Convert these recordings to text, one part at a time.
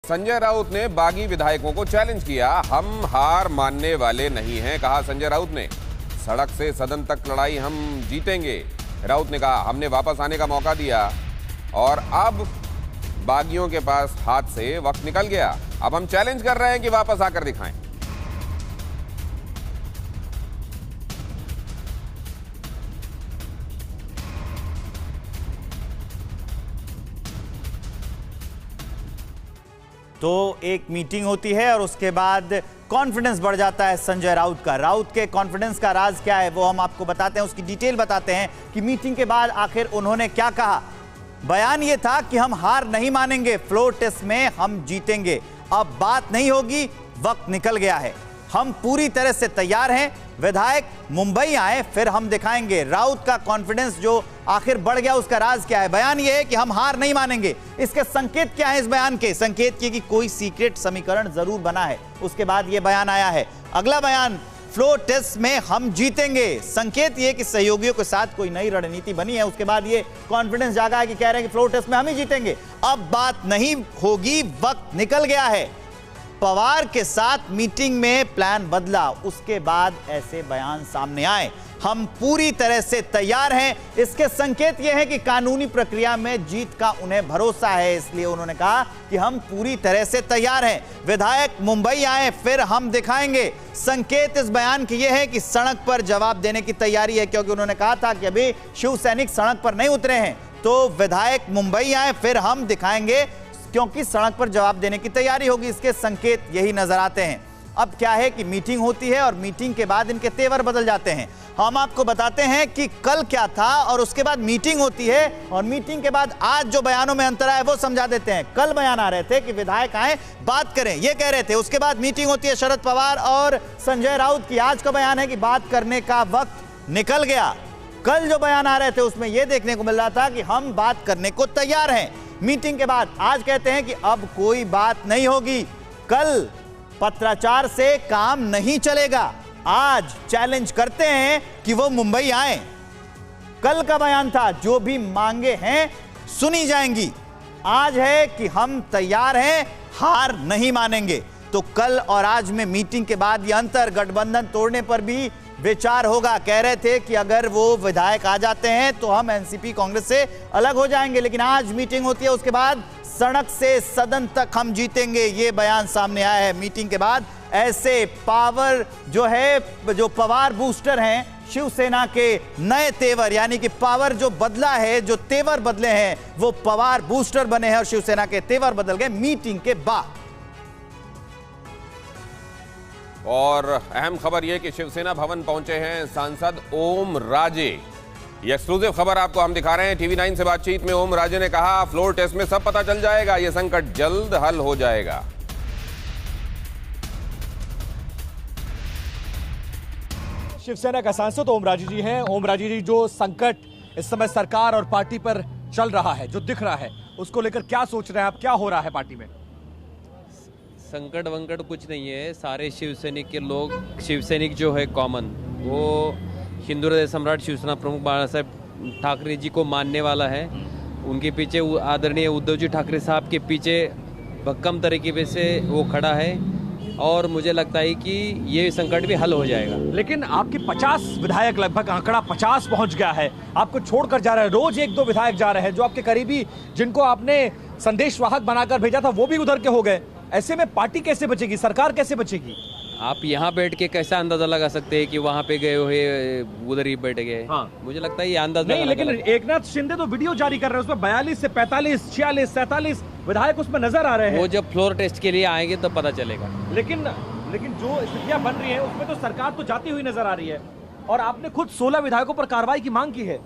संजय राउत ने बागी विधायकों को चैलेंज किया। हम हार मानने वाले नहीं हैं, कहा संजय राउत ने। सड़क से सदन तक लड़ाई हम जीतेंगे। राउत ने कहा, हमने वापस आने का मौका दिया और अब बागियों के पास हाथ से वक्त निकल गया। अब हम चैलेंज कर रहे हैं कि वापस आकर दिखाएं। तो एक मीटिंग होती है और उसके बाद कॉन्फिडेंस बढ़ जाता है संजय राउत का। राउत के कॉन्फिडेंस का राज क्या है वो हम आपको बताते हैं, उसकी डिटेल बताते हैं कि मीटिंग के बाद आखिर उन्होंने क्या कहा। बयान ये था कि हम हार नहीं मानेंगे, फ्लोर टेस्ट में हम जीतेंगे। अब बात नहीं होगी, वक्त निकल गया है, हम पूरी तरह से तैयार हैं। विधायक मुंबई आए फिर हम दिखाएंगे। राउत का कॉन्फिडेंस जो आखिर बढ़ गया उसका राज क्या है। बयान यह है कि हम हार नहीं मानेंगे। इसके संकेत क्या है? इस बयान के संकेत ये कि कोई सीक्रेट समीकरण जरूर बना है। उसके बाद यह बयान आया है। अगला बयान, फ्लोर टेस्ट में हम जीतेंगे। संकेत ये कि सहयोगियों के साथ कोई नई रणनीति बनी है। उसके बाद ये कॉन्फिडेंस जागा है कि कह रहे हैं कि फ्लोर टेस्ट में हम ही जीतेंगे। अब बात नहीं होगी, वक्त निकल गया है। पवार के साथ मीटिंग में प्लान बदला, उसके बाद ऐसे बयान सामने आए। हम पूरी तरह से तैयार हैं। इसके संकेत यह है कि कानूनी प्रक्रिया में जीत का उन्हें भरोसा है, इसलिए उन्होंने कहा कि हम पूरी तरह से तैयार हैं। विधायक मुंबई आए फिर हम दिखाएंगे। संकेत इस बयान की यह है कि सड़क पर जवाब देने की तैयारी है, क्योंकि उन्होंने कहा था कि अभी शिव सैनिक सड़क पर नहीं उतरे हैं। तो विधायक मुंबई आए फिर हम दिखाएंगे, क्योंकि सड़क पर जवाब देने की तैयारी होगी। इसके संकेत यही नजर आते हैं। अब क्या है कि मीटिंग होती है और मीटिंग के बाद इनके तेवर बदल जाते हैं। हम आपको बताते हैं कि कल क्या था और उसके बाद मीटिंग होती है और मीटिंग के बाद आज जो बयानों में अंतर आया वो समझा देते हैं। कल बयान आ रहे थे कि विधायक आए बात करें, ये कह रहे थे। उसके बाद मीटिंग होती है शरद पवार और संजय राउत की। आज का बयान है कि बात करने का वक्त निकल गया। कल जो बयान आ रहे थे उसमें यह देखने को मिल रहा था कि हम बात करने को तैयार हैं। मीटिंग के बाद आज कहते हैं कि अब कोई बात नहीं होगी। कल पत्राचार से काम नहीं चलेगा। आज चैलेंज करते हैं कि वो मुंबई आए। कल का बयान था जो भी मांगे हैं सुनी जाएंगी। आज है कि हम तैयार हैं, हार नहीं मानेंगे। तो कल और आज में मीटिंग के बाद ये अंतर, गठबंधन तोड़ने पर भी विचार होगा। कह रहे थे कि अगर वो विधायक आ जाते हैं तो हम एनसीपी कांग्रेस से अलग हो जाएंगे, लेकिन आज मीटिंग होती है। उसके बाद सड़क से सदन तक हम जीतेंगे, ये बयान सामने आया है। मीटिंग के बाद ऐसे पावर जो है, जो पवार बूस्टर हैं, शिवसेना के नए तेवर, यानी कि पावर जो बदला है, जो तेवर बदले हैं वो पवार बूस्टर बने हैं और शिवसेना के तेवर बदल गए मीटिंग के बाद। और अहम खबर यह कि शिवसेना भवन पहुंचे हैं सांसद ओम राजे। ये एक्सक्लूसिव खबर आपको हम दिखा रहे हैं। टीवी 9 से बातचीत में ओम राजे ने कहा, फ्लोर टेस्ट में सब पता चल जाएगा, यह संकट जल्द हल हो जाएगा। शिवसेना का सांसद ओम राजे जी हैं। ओम राजे जी, जो संकट इस समय सरकार और पार्टी पर चल रहा है, जो दिख रहा है, उसको लेकर क्या सोच रहे हैं आप? क्या हो रहा है पार्टी में? संकट वंकट कुछ नहीं है। सारे शिवसैनिक के लोग, शिवसैनिक जो है कॉमन, वो हिंदू हृदय सम्राट शिवसेना प्रमुख बाला साहेब ठाकरे जी को मानने वाला है। उनके पीछे आदरणीय उद्धव जी ठाकरे साहब के पीछे भक्कम तरीके से वो खड़ा है और मुझे लगता है कि ये संकट भी हल हो जाएगा। लेकिन आपके 50 विधायक, लगभग आंकड़ा 50 पहुंच गया है, आपको छोड़कर जा रहे हैं। रोज 1-2 विधायक जा रहे हैं। जो आपके करीबी, जिनको आपने संदेशवाहक बनाकर भेजा था, वो भी उधर के हो गए। ऐसे में पार्टी कैसे बचेगी, सरकार कैसे बचेगी? आप यहाँ बैठ के कैसा अंदाजा लगा सकते हैं कि वहाँ पे गए हुए उधर ही बैठ गए? हाँ। मुझे लगता है ये अंदाजा नहीं, लेकिन एकनाथ शिंदे तो वीडियो जारी कर रहे हैं, उसमें 42 से 45, 46, 47 विधायक उसमें नजर आ रहे हैं। वो जब फ्लोर टेस्ट के लिए आएंगे तब पता चलेगा। लेकिन जो स्थितियां बन रही है उसमें तो सरकार तो जाती हुई नजर आ रही है और आपने खुद 16 विधायकों पर कार्रवाई की मांग की है।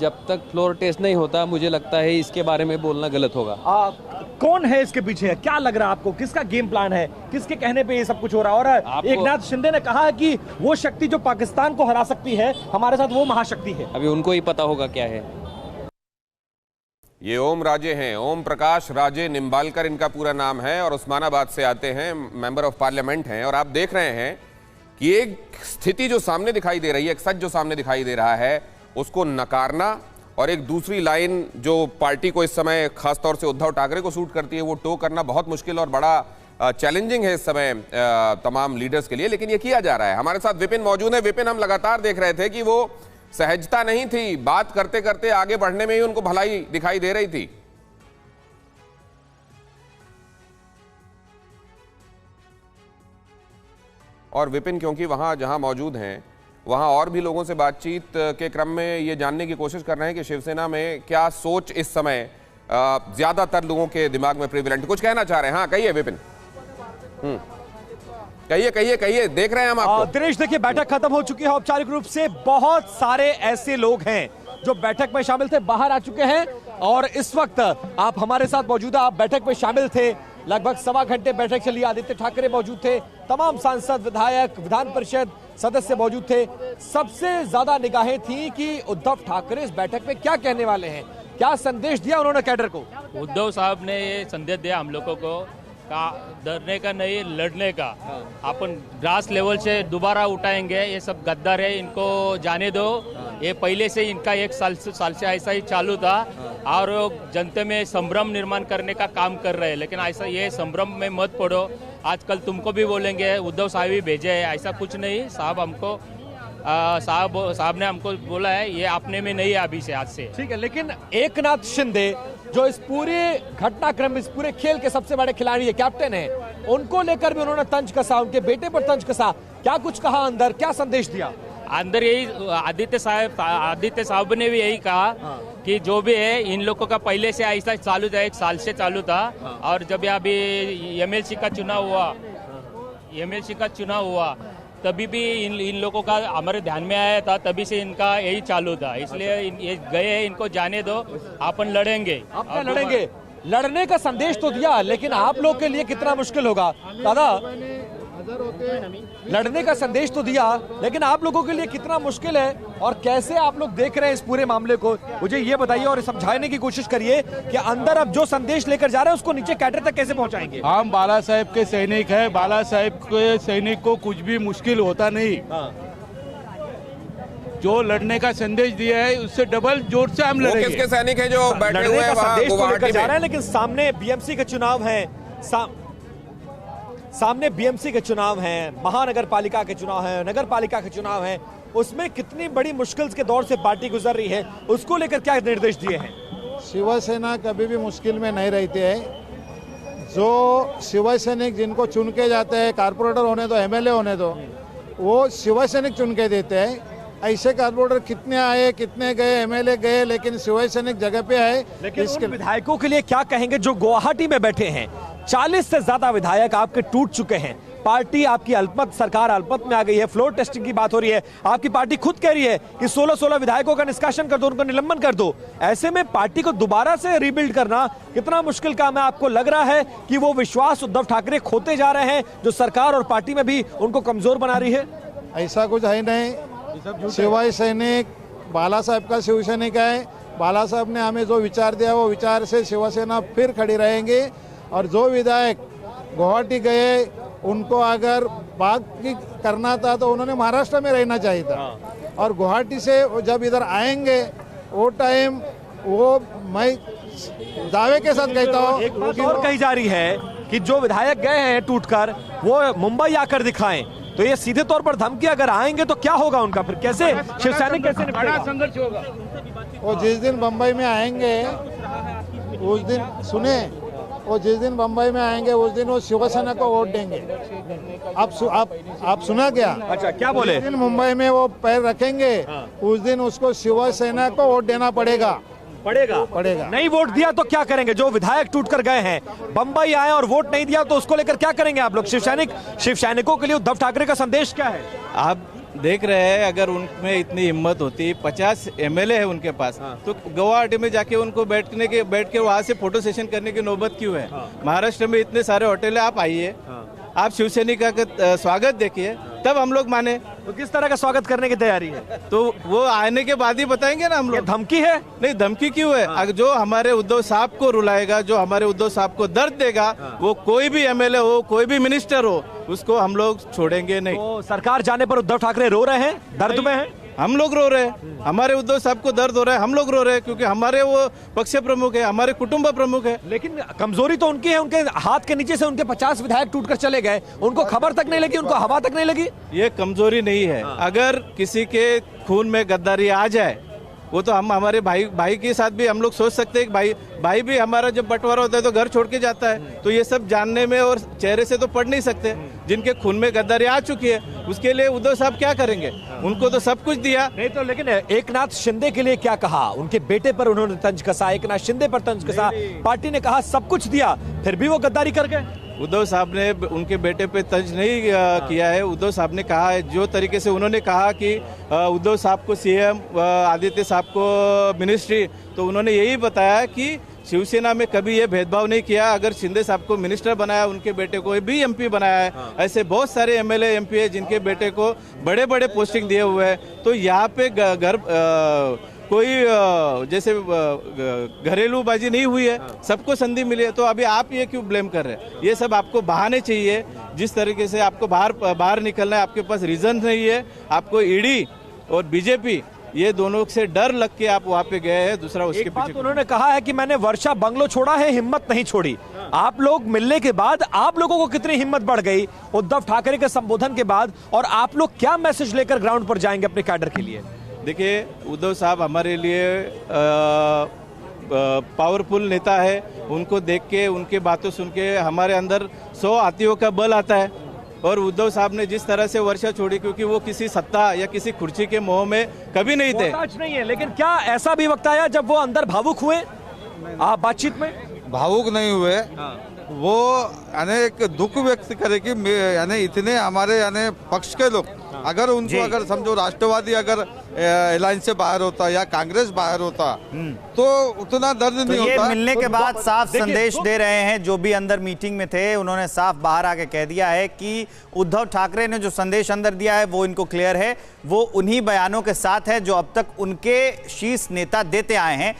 जब तक फ्लोर टेस्ट नहीं होता, मुझे लगता है इसके बारे में बोलना गलत होगा। कौन है इसके पीछे? क्या लग रहा है आपको? किसका गेम प्लान है? किसके कहने पे ये सब कुछ हो रहा है? और एकनाथ शिंदे ने कहा है कि वो शक्ति जो पाकिस्तान को हरा सकती है, हमारे साथ वो महाशक्ति है। अभी उनको ही पता होगा क्या है। ये ओम राजे हैं, ओम प्रकाश राजे निम्बालकर इनका पूरा नाम है और उस्मानाबाद से आते हैं, मेंबर ऑफ पार्लियामेंट हैं। और आप देख रहे हैं कि एक स्थिति जो सामने दिखाई दे रही है, एक सच जो सामने दिखाई दे रहा है, उसको नकारना और एक दूसरी लाइन जो पार्टी को इस समय खासतौर से उद्धव ठाकरे को सूट करती है, वो टो करना बहुत मुश्किल और बड़ा चैलेंजिंग है इस समय तमाम लीडर्स के लिए, लेकिन ये किया जा रहा है। हमारे साथ विपिन मौजूद है। विपिन, हम लगातार देख रहे थे कि वो सहजता नहीं थी, बात करते करते आगे बढ़ने में ही उनको भलाई दिखाई दे रही थी। और विपिन, क्योंकि वहां जहां मौजूद हैं वहां और भी लोगों से बातचीत के क्रम में ये जानने की कोशिश कर रहे हैं कि शिवसेना में क्या सोच इस समय ज्यादातर लोगों के दिमाग में प्रिविलेंट, कुछ कहना चाह रहे हैं। हाँ, कहिए विपिन। कहिए, देख रहे हैं हम आपको। दिनेश, देखिए, बैठक खत्म हो चुकी है औपचारिक रूप से। बहुत सारे ऐसे लोग हैं जो बैठक में शामिल थे, बाहर आ चुके हैं और इस वक्त आप हमारे साथ मौजूद हैं। आप बैठक में शामिल थे, लगभग 1.25 घंटे बैठक चली। आदित्य ठाकरे मौजूद थे, तमाम सांसद, विधायक, विधान परिषद सदस्य मौजूद थे। सबसे ज्यादा निगाहें थी कि उद्धव ठाकरे इस बैठक में क्या कहने वाले हैं, क्या संदेश दिया उन्होंने कैडर को। उद्धव साहब ने ये संदेश दिया हम लोगों को, डरने का नहीं, लड़ने का। अपन ग्रास लेवल से दोबारा उठाएंगे। ये सब गद्दार है, इनको जाने दो। ये पहले से इनका 1 साल से ऐसा ही चालू था और जनता में संभ्रम निर्माण करने का काम कर रहे हैं, लेकिन ऐसा ये संभ्रम में मत पड़ो। आजकल तुमको भी बोलेंगे उद्धव साहब ही भेजे है, ऐसा कुछ नहीं। साहब हमको साहब ने हमको बोला है, ये अपने में नहीं है अभी से, आज से। ठीक है, लेकिन एकनाथ शिंदे जो इस पूरे घटनाक्रम, इस पूरे खेल के सबसे बड़े खिलाड़ी है, कैप्टन है, उनको लेकर भी उन्होंने तंज कसा, उनके बेटे पर तंज कसा। क्या कुछ कहा अंदर, क्या संदेश दिया अंदर? यही आदित्य साहब ने भी यही कहा कि जो भी है इन लोगों का पहले से ऐसा चालू था, 1 साल से चालू था। और जब अभी एमएलसी का चुनाव हुआ तभी भी इन लोगों का हमारे ध्यान में आया था, तभी से इनका यही चालू था। इसलिए ये गए हैं, इनको जाने दो, अपन लड़ेंगे। लड़ेंगे, लड़ने का संदेश तो दिया, लेकिन आप लोग के लिए कितना मुश्किल होगा दादा? लड़ने का संदेश तो दिया, लेकिन आप लोगों के लिए कितना मुश्किल है और कैसे आप लोग देख रहे हैं इस पूरे मामले को, मुझे ये बताइए और समझाने की कोशिश करिए कि अंदर अब जो संदेश लेकर जा रहे हैं उसको नीचे कैडर तक कैसे पहुंचाएंगे। हम बाला साहेब के सैनिक हैं, बाला साहेब के सैनिक को कुछ भी मुश्किल होता नहीं। जो लड़ने का संदेश दिया है उससे डबल जोर से हम लड़ेंगे। किसके सैनिक हैं जो बैठे हुए हैं वहां गुवाहाटी में? लेकिन सामने बीएमसी के चुनाव हैं, सामने बीएमसी के चुनाव हैं, महानगर पालिका के चुनाव हैं, नगर पालिका के चुनाव हैं। उसमें कितनी बड़ी मुश्किल के दौर से पार्टी गुजर रही है, उसको लेकर क्या निर्देश दिए हैं? शिवसेना कभी भी मुश्किल में नहीं रहती है। जो शिवसैनिक जिनको चुन के जाते हैं, कारपोरेटर होने दो, एमएलए होने दो, वो शिवसैनिक चुन के देते हैं। ऐसे कारपोरेटर कितने आए, कितने गए, एमएलए गए, लेकिन शिवसैनिक जगह पे है। लेकिन इसके विधायकों के लिए क्या कहेंगे जो गुवाहाटी में बैठे हैं? 40 से ज्यादा विधायक आपके टूट चुके हैं, पार्टी आपकी अल्पमत, सरकार अल्पमत में आ गई है, फ्लोर टेस्टिंग की बात हो रही है, आपकी पार्टी खुद कह रही है कि 16 विधायकों का निष्कासन कर दो, उनको निलंबन कर दो। ऐसे में पार्टी को दोबारा से रीबिल्ड करना कितना मुश्किल काम है? आपको लग रहा है कि वो विश्वास उद्धव ठाकरे खोते जा रहे हैं जो सरकार और पार्टी में भी उनको कमजोर बना रही है? ऐसा कुछ है नहीं। शिवसैनिक बाला साहब का शिवसैनिक है। बाला साहब ने हमें जो विचार दिया वो विचार से शिवसेना फिर खड़ी रहेंगे। और जो विधायक गुवाहाटी गए उनको अगर बात करना था तो उन्होंने महाराष्ट्र में रहना चाहिए था। और गुवाहाटी से जब इधर आएंगे वो टाइम, वो मैं दावे के साथ कहता हूँ। एक बात और कही जा रही है कि जो विधायक गए हैं टूटकर वो मुंबई आकर दिखाएं, तो ये सीधे तौर पर धमकी, अगर आएंगे तो क्या होगा उनका? फिर कैसे शिवसैनिक कैसे बड़ा संघर्ष होगा? वो जिस दिन बम्बई में आएंगे उस दिन सुने, वो जिस दिन बम्बई में आएंगे उस दिन वो शिवसेना को वोट देंगे। आप सुना क्या? अच्छा, क्या बोले? जिस दिन मुंबई में वो पैर रखेंगे उस दिन उसको शिवसेना को वोट देना पड़ेगा। नहीं वोट दिया तो क्या करेंगे? जो विधायक टूटकर गए हैं, बंबई आए और वोट नहीं दिया, तो उसको लेकर क्या करेंगे आप लोग? शिवसैनिकों के लिए उद्धव ठाकरे का संदेश क्या है? आप देख रहे हैं, अगर उनमें इतनी हिम्मत होती, 50 एमएलए है उनके पास, तो गुवाहाटी में जाके उनको बैठ के वहाँ से फोटो सेशन करने की नौबत क्यों है? महाराष्ट्र में इतने सारे होटल है, आप आइए, आप शिवसैनिक का स्वागत देखिए, तब हम लोग माने। तो किस तरह का स्वागत करने की तैयारी है? तो वो आने के बाद ही बताएंगे ना हम लोग। धमकी है? नहीं, धमकी क्यों है? अगर जो हमारे उद्धव साहब को रुलाएगा, जो हमारे उद्धव साहब को दर्द देगा, वो कोई भी एमएलए हो, कोई भी मिनिस्टर हो, उसको हम लोग छोड़ेंगे नहीं। तो सरकार जाने पर उद्धव ठाकरे रो रहे हैं, दर्द में हैं? हम लोग रो रहे हैं, हमारे उद्धव साहब को दर्द हो रहा है, हम लोग रो रहे हैं क्योंकि हमारे वो पक्ष प्रमुख है, हमारे कुटुंब प्रमुख है। लेकिन कमजोरी तो उनकी है, उनके हाथ के नीचे से उनके 50 विधायक टूटकर चले गए, उनको खबर तक नहीं लगी, उनको हवा तक नहीं लगी। ये कमजोरी नहीं है। अगर किसी के खून में गद्दारी आ जाए वो तो हम हमारे भाई के साथ भी हम लोग सोच सकते हैं कि भाई भी हमारा जब बंटवारा होता है तो घर छोड़ के जाता है। तो ये सब जानने में और चेहरे से तो पढ़ नहीं सकते। जिनके खून में गद्दारी आ चुकी है उसके लिए उद्धव साहब क्या करेंगे? उनको तो सब कुछ दिया नहीं तो। लेकिन एकनाथ शिंदे के लिए क्या कहा? उनके बेटे पर उन्होंने तंज कसा, एकनाथ शिंदे पर तंज कसा। पार्टी ने कहा सब कुछ दिया, फिर भी वो गद्दारी कर गए। उद्धव साहब ने उनके बेटे पे तंज नहीं किया है। उद्धव साहब ने कहा है, जो तरीके से उन्होंने कहा कि उद्धव साहब को सीएम, आदित्य साहब को मिनिस्ट्री, तो उन्होंने यही बताया कि शिवसेना में कभी ये भेदभाव नहीं किया। अगर शिंदे साहब को मिनिस्टर बनाया, उनके बेटे को भी एमपी बनाया है। ऐसे बहुत सारे एमएलए एमपी है जिनके बेटे को बड़े बड़े पोस्टिंग दिए हुए हैं। तो यहाँ पे कोई जैसे घरेलूबाजी नहीं हुई है, सबको संधि मिली है। तो अभी आप ये क्यों ब्लेम कर रहे हैं? ये सब आपको बहाने चाहिए। जिस तरीके से आपको बाहर निकलना है, आपके पास रीजन नहीं है। आपको ईडी और बीजेपी ये दोनों से डर लग के आप वहाँ पे गए हैं। दूसरा उसके पीछे उन्होंने कहा है कि मैंने वर्षा बंगलो छोड़ा है, हिम्मत नहीं छोड़ी। आप लोग मिलने के बाद आप लोगों को कितनी हिम्मत बढ़ गई उद्धव ठाकरे के संबोधन के बाद, और आप लोग क्या मैसेज लेकर ग्राउंड पर जाएंगे अपने कैडर के लिए? देखिए, उद्धव साहब हमारे लिए पावरफुल नेता है। उनको देख के, उनके बातों सुन के हमारे अंदर 100 हाथियों का बल आता है। और उद्धव साहब ने जिस तरह से वर्षा छोड़ी, क्योंकि वो किसी सत्ता या किसी कुर्सी के मोह में कभी नहीं थे। नहीं है, लेकिन क्या ऐसा भी वक्त आया जब वो अंदर भावुक हुए आप बातचीत में? भावुक नहीं हुए। वो यानी एक दुख व्यक्त करे कि यानी इतने हमारे यानी पक्ष के लोग, अगर उनको अगर समझो राष्ट्रवादी अगर अलायंस से बाहर होता या कांग्रेस बाहर होता तो उतना दर्द नहीं होता। ये मिलने के बाद साफ संदेश दे रहे हैं जो भी अंदर मीटिंग में थे, उन्होंने साफ बाहर आके कह दिया है कि उद्धव ठाकरे ने जो संदेश अंदर दिया है वो इनको क्लियर है, वो उन्हीं बयानों के साथ है जो अब तक उनके शीर्ष नेता देते आए हैं।